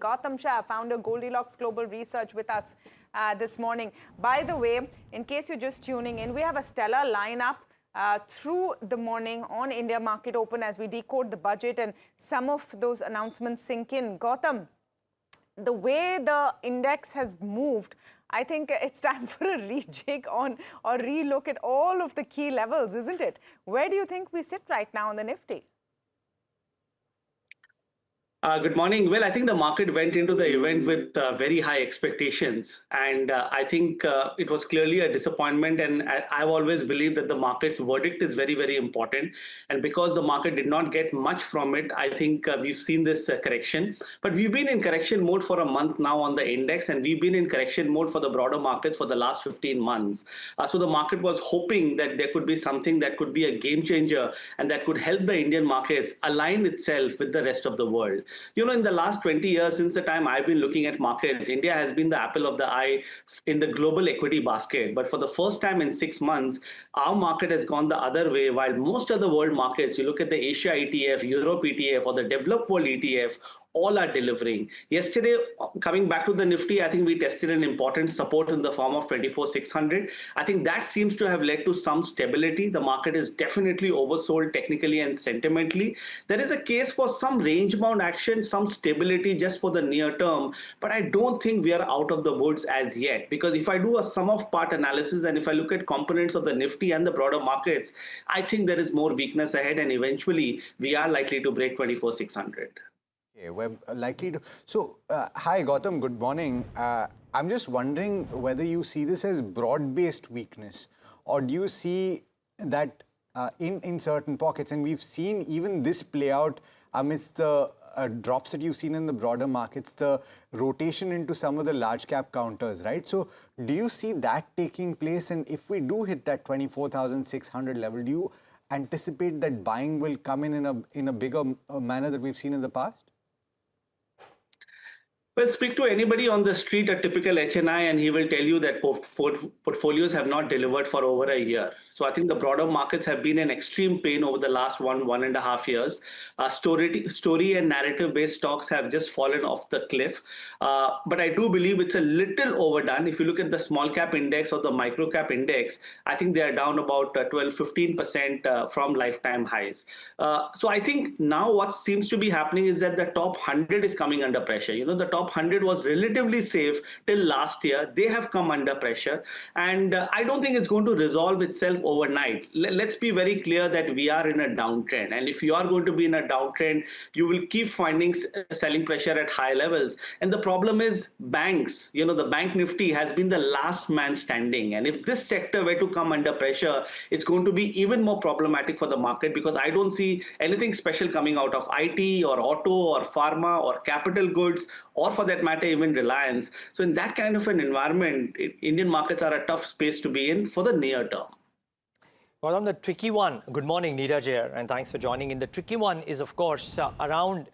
Gautam Shah, founder Goldilocks Global Research, with us this morning. By the way, in case you're just tuning in, we have a stellar lineup through the morning on India Market Open as we decode the budget and some of those announcements sink in. Gautam, the way the index has moved, I think it's time for a rejig on or relook at all of the key levels, isn't it? Where do you think we sit right now on the Nifty? Good morning. Well, I think the market went into the event with very high expectations, and I think it was clearly a disappointment. And I've always believed that the market's verdict is very, very important. And because the market did not get much from it, I think we've seen this correction. But we've been in correction mode for a month now on the index, and we've been in correction mode for the broader markets for the last 15 months. So the market was hoping that there could be something that could be a game changer and that could help the Indian markets align itself with the rest of the world. In the last 20 years, since the time I've been looking at markets, India has been the apple of the eye in the global equity basket. But for the first time in 6 months, our market has gone the other way, while most of the world markets, you look at the Asia ETF, Europe ETF, or the developed world ETF, all are delivering. Yesterday, coming back to the Nifty, I think we tested an important support in the form of 24,600. I think that seems to have led to some stability. The market is definitely oversold technically and sentimentally. There is a case for some range-bound action, some stability just for the near term, but I don't think we are out of the woods as yet. Because if I do a sum of part analysis and if I look at components of the Nifty and the broader markets, I think there is more weakness ahead, and eventually we are likely to break 24,600. Okay, we're likely to. So, hi Gautam, good morning. I'm just wondering whether you see this as broad-based weakness, or do you see that in certain pockets? And we've seen even this play out amidst the drops that you've seen in the broader markets, the rotation into some of the large cap counters, right? So, do you see that taking place? And if we do hit that 24,600 level, do you anticipate that buying will come in a bigger manner that we've seen in the past? Well, speak to anybody on the street, a typical HNI, and he will tell you that portfolios have not delivered for over a year. So I think the broader markets have been in extreme pain over the last 1.5 years. Story and narrative-based stocks have just fallen off the cliff. But I do believe it's a little overdone. If you look at the small cap index or the micro cap index, I think they are down about 12-15% from lifetime highs. So I think now what seems to be happening is that the top 100 is coming under pressure. The top 100 was relatively safe till last year. They have come under pressure, and I don't think it's going to resolve itself overnight. Let's be very clear that we are in a downtrend, and if you are going to be in a downtrend, you will keep finding selling pressure at high levels. And the problem is banks. The bank Nifty has been the last man standing, and if this sector were to come under pressure, it's going to be even more problematic for the market, because I don't see anything special coming out of IT or auto or pharma or capital goods, or for that matter, even Reliance. So in that kind of an environment, Indian markets are a tough space to be in for the near term. Well, on the tricky one, good morning, Neeraj here, and thanks for joining in. The tricky one is, of course, around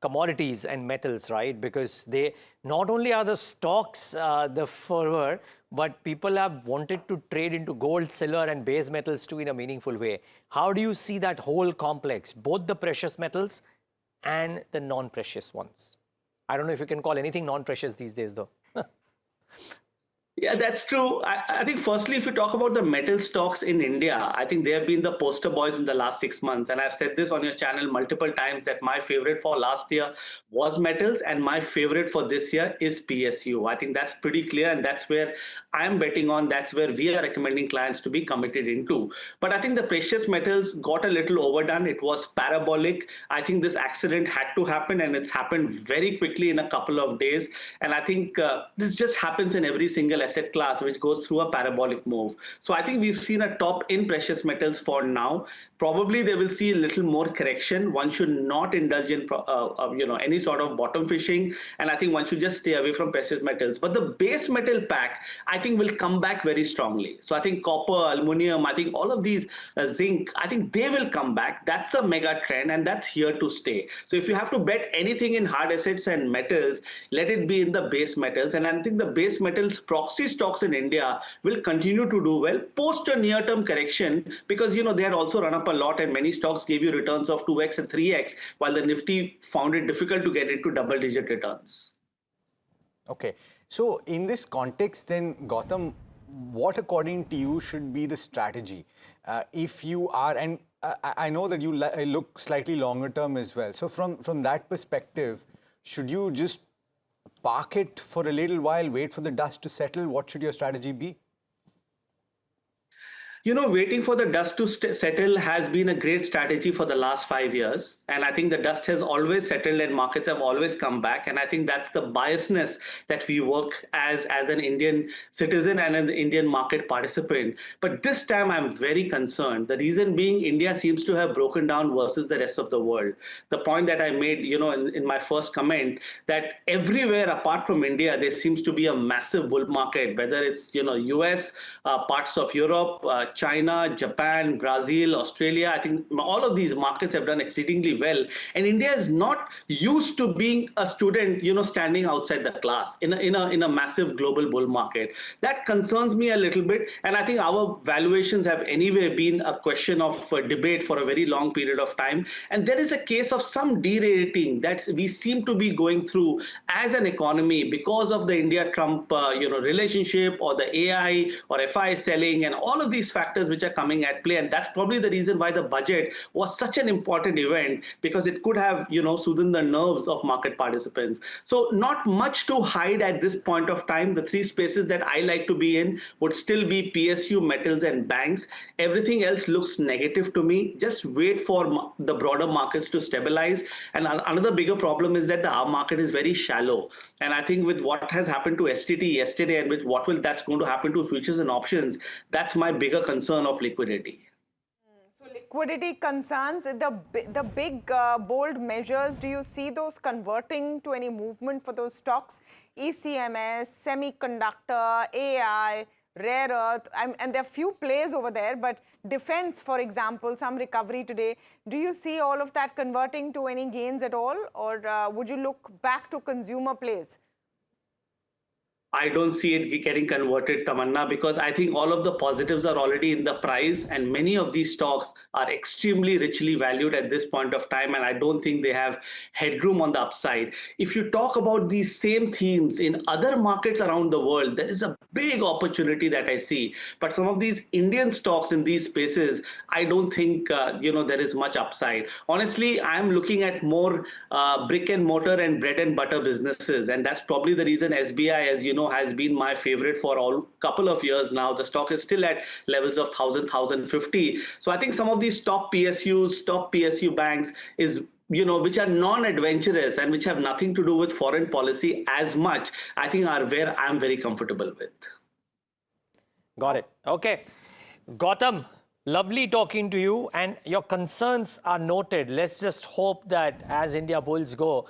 commodities and metals, right? Because they not only are the stocks the fervor, but people have wanted to trade into gold, silver, and base metals too in a meaningful way. How do you see that whole complex, both the precious metals and the non-precious ones? I don't know if you can call anything non-precious these days, though. Yeah, that's true. I think firstly, if you talk about the metal stocks in India, I think they have been the poster boys in the last 6 months. And I've said this on your channel multiple times that my favorite for last year was metals, and my favorite for this year is PSU. I think that's pretty clear, and that's where I'm betting on. That's where we are recommending clients to be committed into. But I think the precious metals got a little overdone. It was parabolic. I think this accident had to happen, and it's happened very quickly in a couple of days. And I think this just happens in every single asset class which goes through a parabolic move. So I think we've seen a top in precious metals for now. Probably they will see a little more correction. One should not indulge in any sort of bottom fishing, and I think one should just stay away from precious metals. But the base metal pack, I think, will come back very strongly. So I think copper, aluminum, I think all of these, zinc, I think they will come back. That's a mega trend, and that's here to stay. So if you have to bet anything in hard assets and metals, let it be in the base metals. And I think the base metals proxy proxy stocks in India will continue to do well post a near-term correction, because they had also run up a lot and many stocks gave you returns of 2x and 3x, while the Nifty found it difficult to get into double-digit returns. Okay. So in this context then, Gautam, what according to you should be the strategy? If you are, and I know that you look slightly longer term as well. So from that perspective, should you just park it for a little while, wait for the dust to settle? What should your strategy be? Waiting for the dust to settle has been a great strategy for the last 5 years. And I think the dust has always settled and markets have always come back. And I think that's the biasness that we work as an Indian citizen and an Indian market participant. But this time I'm very concerned. The reason being, India seems to have broken down versus the rest of the world. The point that I made, in my first comment, that everywhere apart from India, there seems to be a massive bull market, whether it's, US, parts of Europe, China, Japan, Brazil, Australia. I think all of these markets have done exceedingly well. And India is not used to being a student, standing outside the class in a massive global bull market. That concerns me a little bit. And I think our valuations have anyway been a question of debate for a very long period of time. And there is a case of some derating that we seem to be going through as an economy because of the India-Trump, relationship, or the AI or FI selling and all of these factors which are coming at play. And that's probably the reason why the budget was such an important event, because it could have, soothed the nerves of market participants. So not much to hide at this point of time. The three spaces that I like to be in would still be PSU, metals, and banks. Everything else looks negative to me. Just wait for the broader markets to stabilize. And another bigger problem is that our market is very shallow. And I think with what has happened to STT yesterday and with that's going to happen to futures and options, that's my bigger concern of liquidity. So liquidity concerns, the big bold measures, do you see those converting to any movement for those stocks? ECMS, semiconductor, AI, rare earth, and there are few plays over there, but defense, for example, some recovery today. Do you see all of that converting to any gains at all, or would you look back to consumer plays? I don't see it getting converted, Tamanna, because I think all of the positives are already in the price, and many of these stocks are extremely richly valued at this point of time, and I don't think they have headroom on the upside. If you talk about these same themes in other markets around the world, there is a big opportunity that I see. But some of these Indian stocks in these spaces, I don't think there is much upside. Honestly, I'm looking at more brick and mortar and bread and butter businesses, and that's probably the reason SBI, as you know, has been my favorite for a couple of years now. The stock is still at levels of 1,000, 1,050. So I think some of these top PSUs, top PSU banks is, which are non-adventurous and which have nothing to do with foreign policy as much, I think are where I'm very comfortable with. Got it. Okay. Gautam, lovely talking to you, and your concerns are noted. Let's just hope that as India bulls go,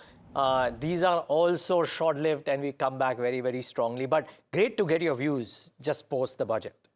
these are also short-lived and we come back very, very strongly. But great to get your views just post the budget.